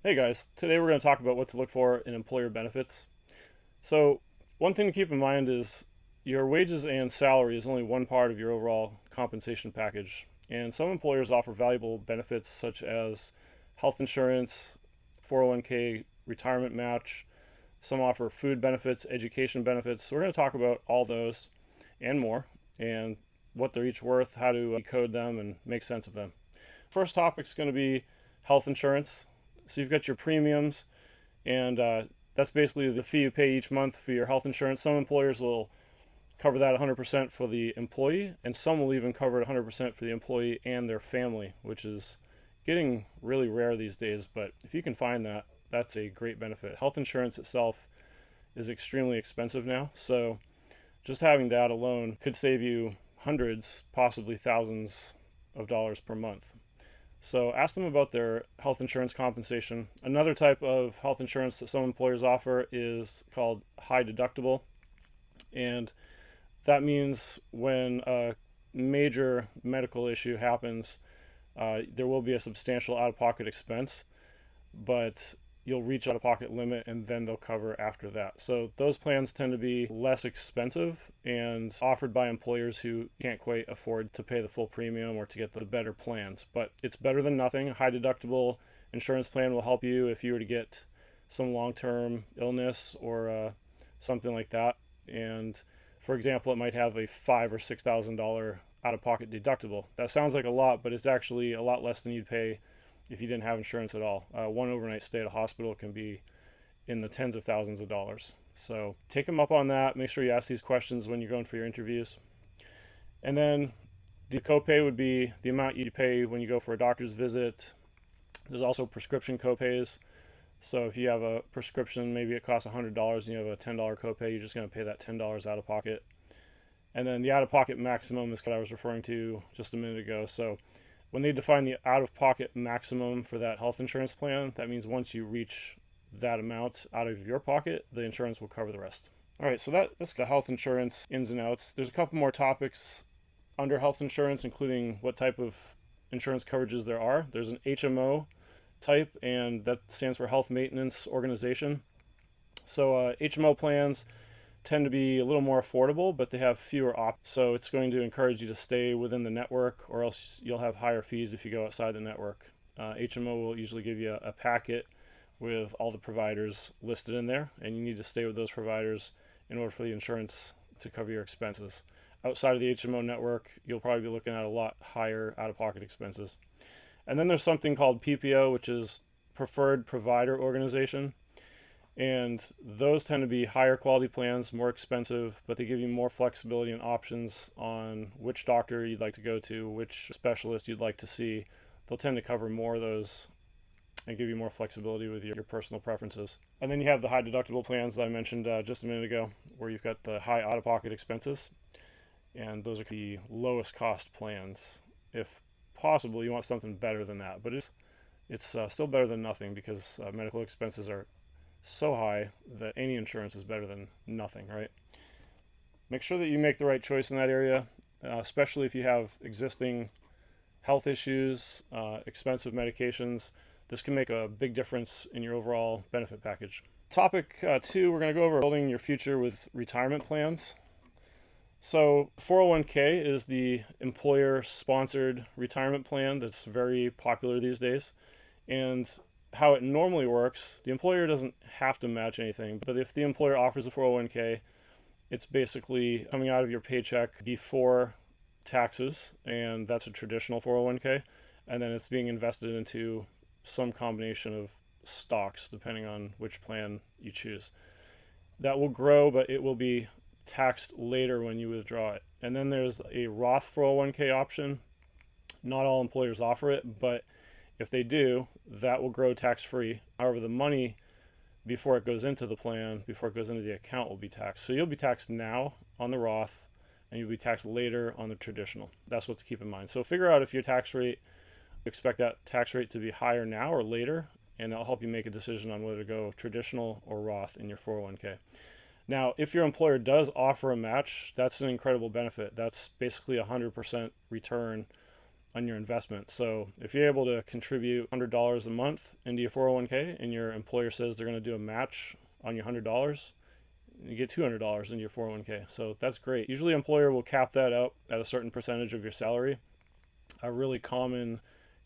Hey guys, today we're going to talk about what to look for in employer benefits. So, one thing to keep in mind is your wages and salary is only one part of your overall compensation package. And some employers offer valuable benefits such as health insurance, 401k, retirement match. Some offer food benefits, education benefits. So, we're going to talk about all those and more and what they're each worth, how to decode them, and make sense of them. First topic is going to be health insurance. So you've got your premiums, and that's basically the fee you pay each month for your health insurance. Some employers will cover that 100% for the employee, and some will even cover it 100% for the employee and their family, which is getting really rare these days. But if you can find that, that's a great benefit. Health insurance itself is extremely expensive now, so just having that alone could save you hundreds, possibly thousands of dollars per month. So ask them about their health insurance compensation. Another type of health insurance that some employers offer is called high-deductible. And that means when a major medical issue happens, there will be a substantial out-of-pocket expense, but you'll reach out of pocket limit and then they'll cover after that. So those plans tend to be less expensive and offered by employers who can't quite afford to pay the full premium or to get the better plans. But it's better than nothing. A high deductible insurance plan will help you if you were to get some long-term illness or something like that. And for example, it might have a $5,000 or $6,000 out-of-pocket deductible. That sounds like a lot, but it's actually a lot less than you'd pay if you didn't have insurance at all. One overnight stay at a hospital can be in the tens of thousands of dollars. So take them up on that. Make sure you ask these questions when you're going for your interviews. And then the copay would be the amount you pay when you go for a doctor's visit. There's also prescription copays. So if you have a prescription, maybe it costs $100 and you have a $10 copay, you're just going to pay that $10 out of pocket. And then the out of pocket maximum is what I was referring to just a minute ago. So when they define the out-of-pocket maximum for that health insurance plan, that means once you reach that amount out of your pocket, the insurance will cover the rest. All right, so that's the health insurance ins and outs. There's a couple more topics under health insurance, including what type of insurance coverages there are. There's an HMO type, and that stands for Health Maintenance Organization. So HMO plans tend to be a little more affordable, but they have fewer options. So it's going to encourage you to stay within the network, or else you'll have higher fees if you go outside the network. HMO will usually give you a packet with all the providers listed in there, and you need to stay with those providers in order for the insurance to cover your expenses. Outside of the HMO network, you'll probably be looking at a lot higher out-of-pocket expenses. And then there's something called PPO, which is Preferred Provider Organization. And those tend to be higher quality plans, more expensive, but they give you more flexibility and options on which doctor you'd like to go to, which specialist you'd like to see. They'll tend to cover more of those and give you more flexibility with your personal preferences. And then you have the high deductible plans that I mentioned just a minute ago, where you've got the high out of pocket expenses. And those are the lowest cost plans. If possible, you want something better than that, but it's still better than nothing because medical expenses are so high that any insurance is better than nothing, right? Make sure that you make the right choice in that area, especially if you have existing health issues, expensive medications. This can make a big difference in your overall benefit package. Topic 2, we're going to go over building your future with retirement plans. So 401k is the employer-sponsored retirement plan that's very popular these days. And how it normally works, the employer doesn't have to match anything, but if the employer offers a 401k, it's basically coming out of your paycheck before taxes, and that's a traditional 401k, and then it's being invested into some combination of stocks depending on which plan you choose. That will grow, but it will be taxed later when you withdraw it. And then there's a Roth 401k option. Not all employers offer it, but if they do, that will grow tax-free. However, the money before it goes into the plan, before it goes into the account, will be taxed. So you'll be taxed now on the Roth, and you'll be taxed later on the traditional. That's what to keep in mind. So figure out if your tax rate, expect that tax rate to be higher now or later, and that'll help you make a decision on whether to go traditional or Roth in your 401k. Now, if your employer does offer a match, that's an incredible benefit. That's basically 100% return on your investment. So if you're able to contribute $100 a month into your 401k and your employer says they're going to do a match on your $100, you get $200 into your 401k. So that's great. Usually employer will cap that out at a certain percentage of your salary. A really common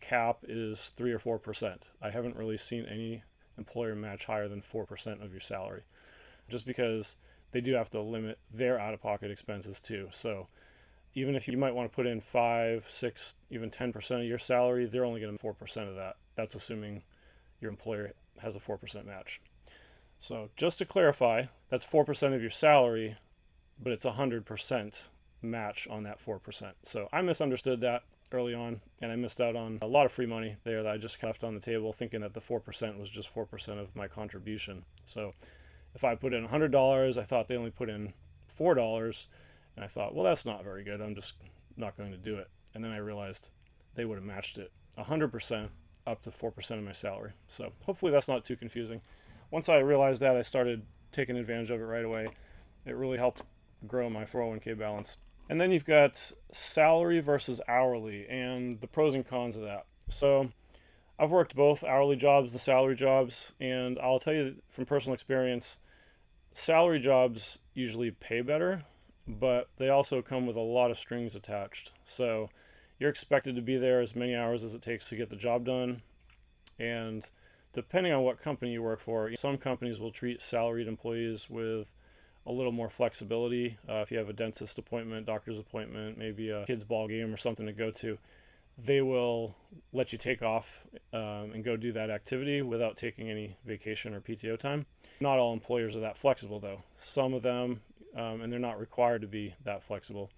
cap is 3 or 4%. I haven't really seen any employer match higher than 4% of your salary, just because they do have to limit their out-of-pocket expenses too. So even if you might want to put in 5, 6, even 10% of your salary, they're only going to 4% of that. That's assuming your employer has a 4% match. So just to clarify, that's 4% of your salary, but it's 100% match on that 4%. So I misunderstood that early on, and I missed out on a lot of free money there that I just left on the table, thinking that the 4% was just 4% of my contribution. So if I put in $100, I thought they only put in $4, and I thought, well, that's not very good. I'm just not going to do it. And then I realized they would have matched it 100% up to 4% of my salary. So hopefully that's not too confusing. Once I realized that, I started taking advantage of it right away. It really helped grow my 401k balance. And then you've got salary versus hourly and the pros and cons of that. So I've worked both hourly jobs, the salary jobs, and I'll tell you from personal experience, salary jobs usually pay better, but they also come with a lot of strings attached. So you're expected to be there as many hours as it takes to get the job done. And depending on what company you work for, some companies will treat salaried employees with a little more flexibility. If you have a dentist appointment, doctor's appointment, maybe a kid's ball game or something to go to, they will let you take off and go do that activity without taking any vacation or PTO time. Not all employers are that flexible though. Some of them, and they're not required to be that flexible.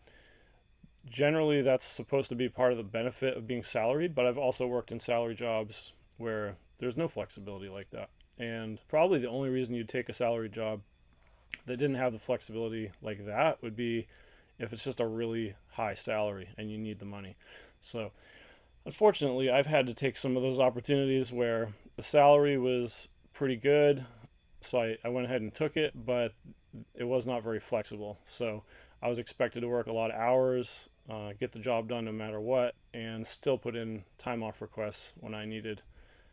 Generally, that's supposed to be part of the benefit of being salaried, but I've also worked in salary jobs where there's no flexibility like that. And probably the only reason you'd take a salary job that didn't have the flexibility like that would be if it's just a really high salary and you need the money. So unfortunately, I've had to take some of those opportunities where the salary was pretty good, so I went ahead and took it, but it was not very flexible. So I was expected to work a lot of hours, get the job done no matter what, and still put in time off requests when I needed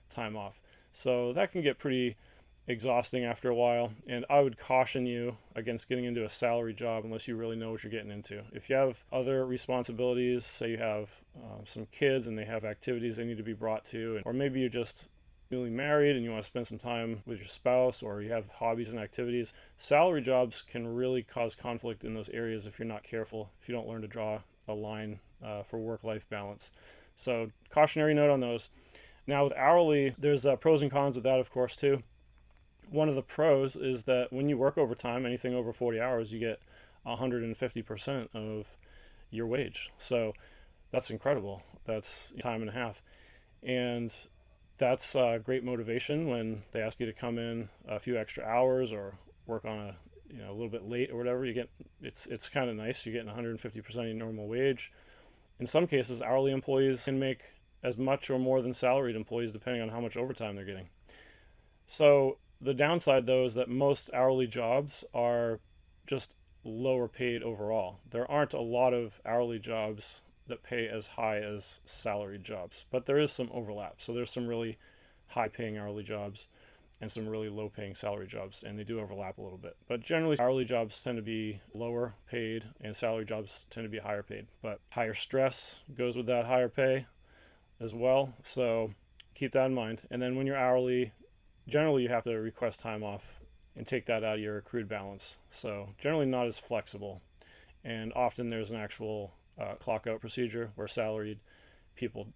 time off. So that can get pretty exhausting after a while, and I would caution you against getting into a salary job unless you really know what you're getting into. If you have other responsibilities, say you have some kids and they have activities they need to be brought to, or maybe you're just newly married and you want to spend some time with your spouse, or you have hobbies and activities, salary jobs can really cause conflict in those areas if you're not careful, if you don't learn to draw a line for work-life balance. So cautionary note on those. Now with hourly, there's pros and cons with that, of course, too. One of the pros is that when you work overtime, anything over 40 hours, you get 150% of your wage. So that's incredible. That's time and a half. And that's great motivation when they ask you to come in a few extra hours or work on a little bit late or whatever. You get it's kind of nice. You're getting 150% of your normal wage. In some cases, hourly employees can make as much or more than salaried employees depending on how much overtime they're getting. So the downside, though, is that most hourly jobs are just lower paid overall. There aren't a lot of hourly jobs that pay as high as salaried jobs, but there is some overlap. So there's some really high paying hourly jobs and some really low paying salary jobs, and they do overlap a little bit. But generally, hourly jobs tend to be lower paid and salary jobs tend to be higher paid. But higher stress goes with that higher pay as well. So keep that in mind. And then when you're hourly, generally you have to request time off and take that out of your accrued balance. So generally not as flexible. And often there's an actual clock out procedure where salaried people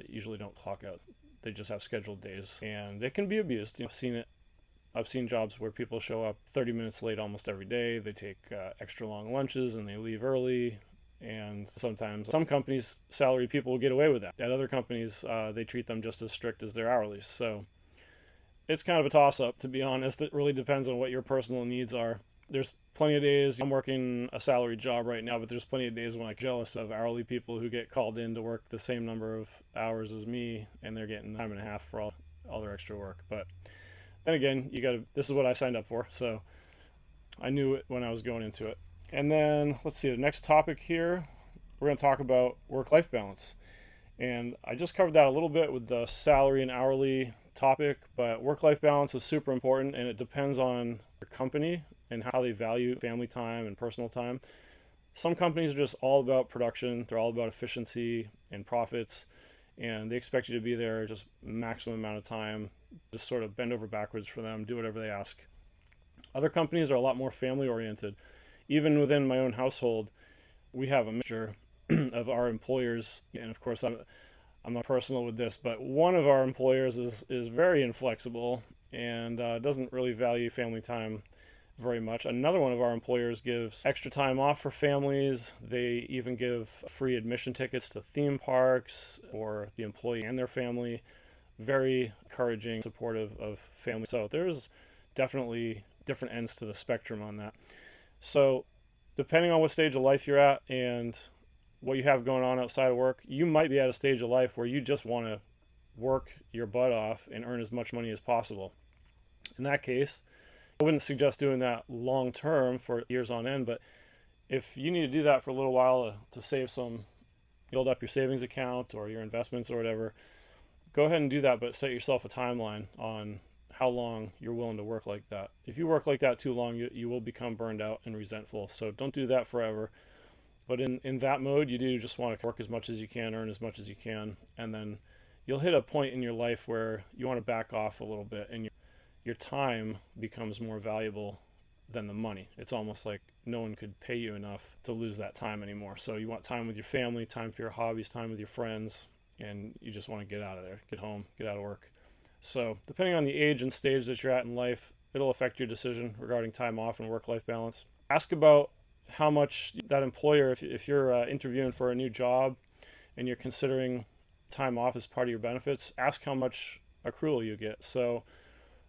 usually don't clock out. They just have scheduled days, and they can be abused. I've seen jobs where people show up 30 minutes late almost every day. They take extra long lunches and they leave early. And sometimes some companies, salaried people will get away with that. At other companies, they treat them just as strict as their hourlies. So it's kind of a toss-up, to be honest. It really depends on what your personal needs are. There's plenty of days, I'm working a salaried job right now, but there's plenty of days when I'm jealous of hourly people who get called in to work the same number of hours as me, and they're getting time and a half for all their extra work. But then again, this is what I signed up for, so I knew it when I was going into it. And then, let's see, the next topic here, we're going to talk about work-life balance. And I just covered that a little bit with the salary and hourly topic, but work-life balance is super important, and it depends on your company and how they value family time and personal time. Some companies are just all about production. They're all about efficiency and profits, and they expect you to be there just maximum amount of time, just sort of bend over backwards for them, do whatever they ask. Other companies are a lot more family oriented. Even within my own household, we have a mixture of our employers, and of course I'm not personal with this, but one of our employers is very inflexible and doesn't really value family time very much. Another one of our employers gives extra time off for families. They even give free admission tickets to theme parks for the employee and their family. Very encouraging, supportive of family. So there's definitely different ends to the spectrum on that. So depending on what stage of life you're at and what you have going on outside of work, you might be at a stage of life where you just want to work your butt off and earn as much money as possible. In that case, I wouldn't suggest doing that long term for years on end, but if you need to do that for a little while to save some, build up your savings account or your investments or whatever, go ahead and do that, but set yourself a timeline on how long you're willing to work like that. If you work like that too long, you will become burned out and resentful. So don't do that forever. But in that mode, you do just want to work as much as you can, earn as much as you can, and then you'll hit a point in your life where you want to back off a little bit, and your time becomes more valuable than the money. It's almost like no one could pay you enough to lose that time anymore. So you want time with your family, time for your hobbies, time with your friends, and you just want to get out of there, get home, get out of work. So depending on the age and stage that you're at in life, it'll affect your decision regarding time off and work-life balance. Ask about how much that employer, if you're interviewing for a new job and you're considering time off as part of your benefits, ask how much accrual you get. So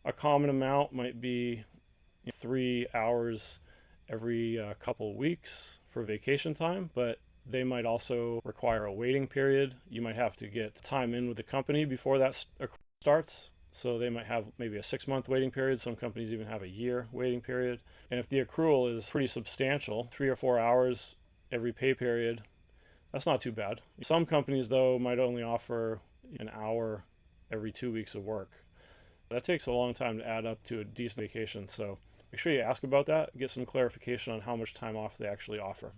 a common amount might be 3 hours every couple of weeks for vacation time, but they might also require a waiting period. You might have to get time in with the company before that starts. So they might have maybe a 6-month waiting period. Some companies even have a year waiting period. And if the accrual is pretty substantial, 3 or 4 hours every pay period, that's not too bad. Some companies, though, might only offer an hour every 2 weeks of work. That takes a long time to add up to a decent vacation. So make sure you ask about that, get some clarification on how much time off they actually offer.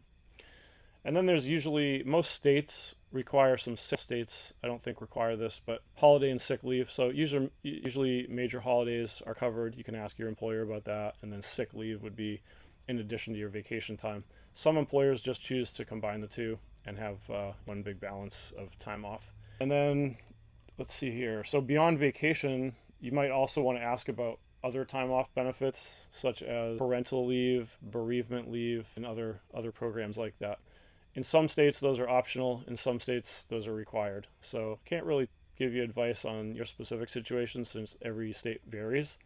And then there's usually, most states require, some states I don't think require this, but holiday and sick leave. So usually major holidays are covered. You can ask your employer about that. And then sick leave would be in addition to your vacation time. Some employers just choose to combine the two and have one big balance of time off. And then let's see here. So beyond vacation, you might also want to ask about other time off benefits such as parental leave, bereavement leave, and other programs like that. In some states, those are optional. In some states, those are required. So can't really give you advice on your specific situation since every state varies.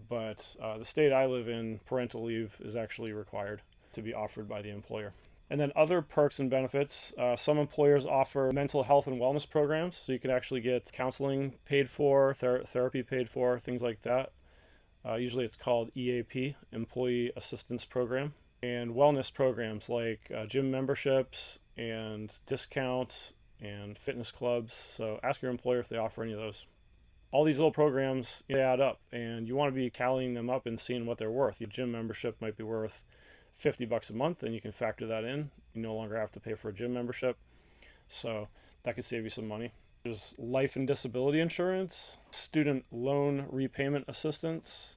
But the state I live in, parental leave is actually required to be offered by the employer. And then other perks and benefits. Some employers offer mental health and wellness programs, so you can actually get counseling paid for, therapy paid for, things like that. Usually it's called EAP, Employee Assistance Program. And wellness programs like gym memberships and discounts and fitness clubs. So ask your employer if they offer any of those. All these little programs, they add up, and you want to be tallying them up and seeing what they're worth. Your gym membership might be worth $50 a month, and you can factor that in. You no longer have to pay for a gym membership, so that could save you some money. There's life and disability insurance, student loan repayment assistance,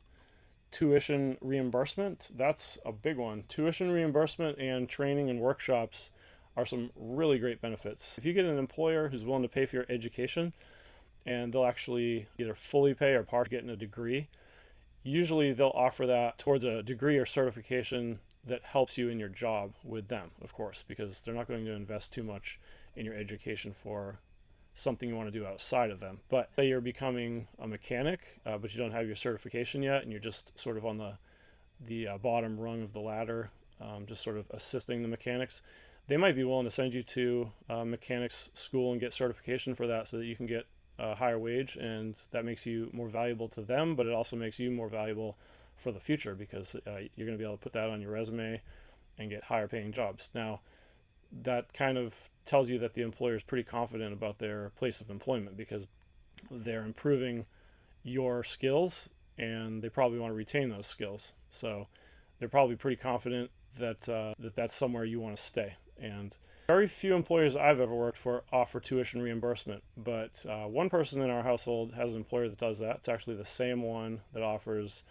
tuition reimbursement. That's a big one. Tuition reimbursement and training and workshops are some really great benefits. If you get an employer who's willing to pay for your education, and they'll actually either fully pay or partially getting a degree, usually they'll offer that towards a degree or certification that helps you in your job with them, of course, because they're not going to invest too much in your education for something you want to do outside of them. But say you're becoming a mechanic, but you don't have your certification yet, and you're just sort of on the bottom rung of the ladder, just sort of assisting the mechanics. They might be willing to send you to mechanics school and get certification for that so that you can get a higher wage, and that makes you more valuable to them, but it also makes you more valuable for the future because you're going to be able to put that on your resume and get higher paying jobs. Now, that kind of tells you that the employer is pretty confident about their place of employment because they're improving your skills and they probably want to retain those skills. So they're probably pretty confident that that's somewhere you want to stay. And very few employers I've ever worked for offer tuition reimbursement, but one person in our household has an employer that does that. It's actually the same one that offers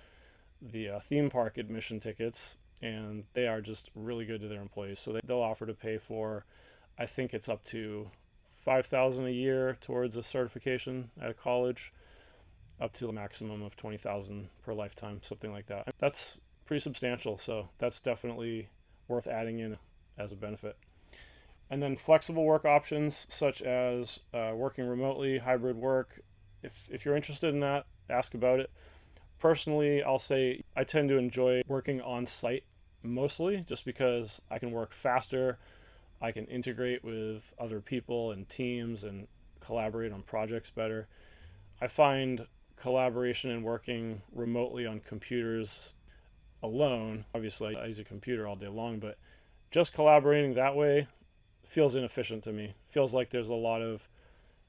the theme park admission tickets, and they are just really good to their employees. So they'll offer to pay for, I think it's up to $5,000 a year towards a certification at a college, up to a maximum of $20,000 per lifetime, something like that. That's pretty substantial, so that's definitely worth adding in as a benefit. And then flexible work options such as working remotely, hybrid work. If you're interested in that, ask about it. Personally, I'll say I tend to enjoy working on site mostly just because I can work faster, I can integrate with other people and teams and collaborate on projects better. I find collaboration and working remotely on computers alone, obviously I use a computer all day long, but just collaborating that way feels inefficient to me. Feels like there's a lot of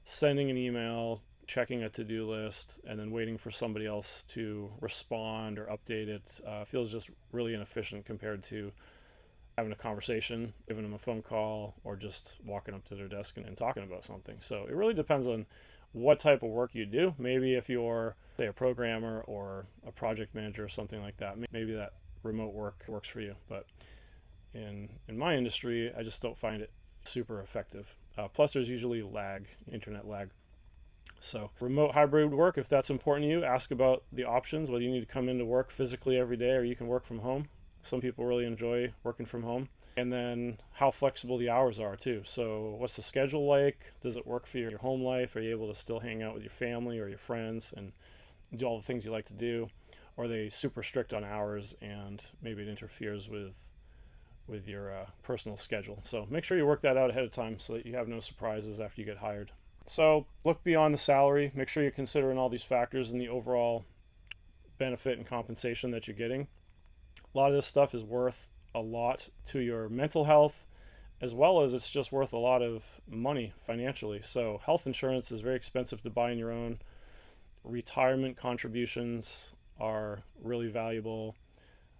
sending an email, checking a to-do list, and then waiting for somebody else to respond or update it. Feels just really inefficient compared to having a conversation, giving them a phone call, or just walking up to their desk and talking about something. So it really depends on what type of work you do. Maybe if you're, say, a programmer or a project manager or something like that, maybe that remote work works for you. But in my industry, I just don't find it super effective. Plus, there's usually internet lag. So remote hybrid work, if that's important to you, ask about the options, whether you need to come into work physically every day or you can work from home. Some people really enjoy working from home. And then how flexible the hours are too. So what's the schedule like? Does it work for your home life? Are you able to still hang out with your family or your friends and do all the things you like to do? Or are they super strict on hours and maybe it interferes with your personal schedule? So make sure you work that out ahead of time so that you have no surprises after you get hired. So look beyond the salary. Make sure you're considering all these factors in the overall benefit and compensation that you're getting. A lot of this stuff is worth a lot to your mental health, as well as it's just worth a lot of money financially. So health insurance is very expensive to buy on your own. Retirement contributions are really valuable.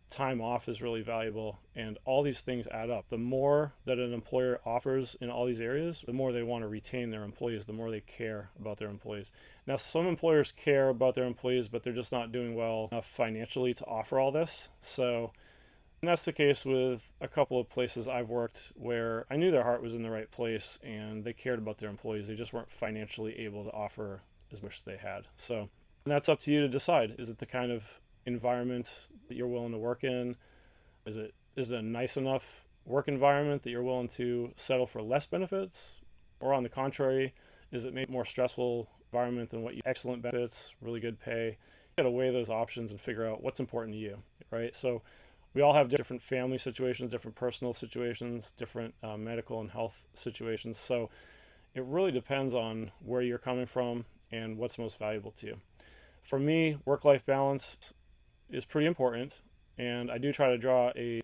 Time off is really valuable, and all these things add up. The more that an employer offers in all these areas, the more they want to retain their employees, the more they care about their employees. Now, some employers care about their employees, but they're just not doing well enough financially to offer all this. So, and that's the case with a couple of places I've worked where I knew their heart was in the right place and they cared about their employees. They just weren't financially able to offer as much as they had. So, and that's up to you to decide. Is it the kind of environment that you're willing to work in? Is it a nice enough work environment that you're willing to settle for less benefits? Or on the contrary, is it maybe more stressful environment than what you excellent benefits, really good pay? You got to weigh those options and figure out what's important to you, right? So we all have different family situations, different personal situations, different medical and health situations. So it really depends on where you're coming from and what's most valuable to you. For me, work-life balance is pretty important, and I do try to draw a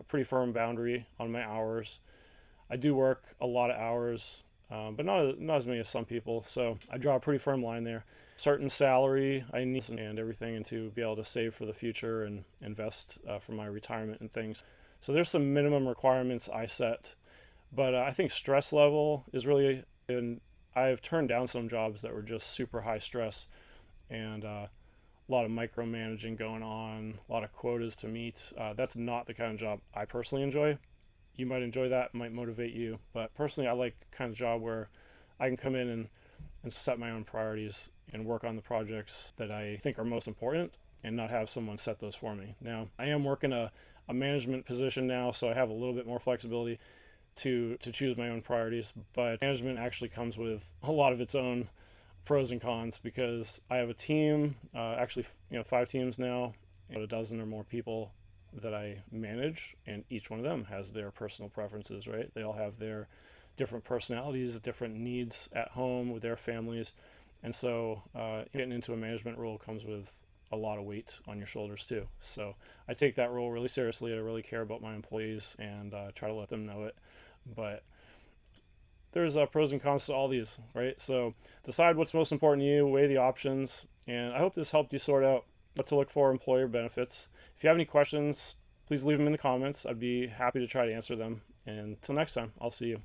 pretty firm boundary on my hours. I do work a lot of hours, but not as many as some people, so I draw a pretty firm line there. Certain salary I need and everything, and to be able to save for the future and invest for my retirement and things. So there's some minimum requirements I set, but I think stress level is really, and I've turned down some jobs that were just super high stress and a lot of micromanaging going on, a lot of quotas to meet. That's not the kind of job I personally enjoy. You might enjoy that, might motivate you, but personally I like the kind of job where I can come in and set my own priorities and work on the projects that I think are most important and not have someone set those for me. Now, I am working a management position now, so I have a little bit more flexibility to choose my own priorities, but management actually comes with a lot of its own pros and cons because I have a team, actually 5 teams now, and a dozen or more people that I manage, and each one of them has their personal preferences, right? They all have their different personalities, different needs at home with their families, and so getting into a management role comes with a lot of weight on your shoulders too. So I take that role really seriously. I really care about my employees and try to let them know it. But there's pros and cons to all these, right? So decide what's most important to you, weigh the options, and I hope this helped you sort out what to look for in employer benefits. If you have any questions, please leave them in the comments. I'd be happy to try to answer them. And until next time, I'll see you.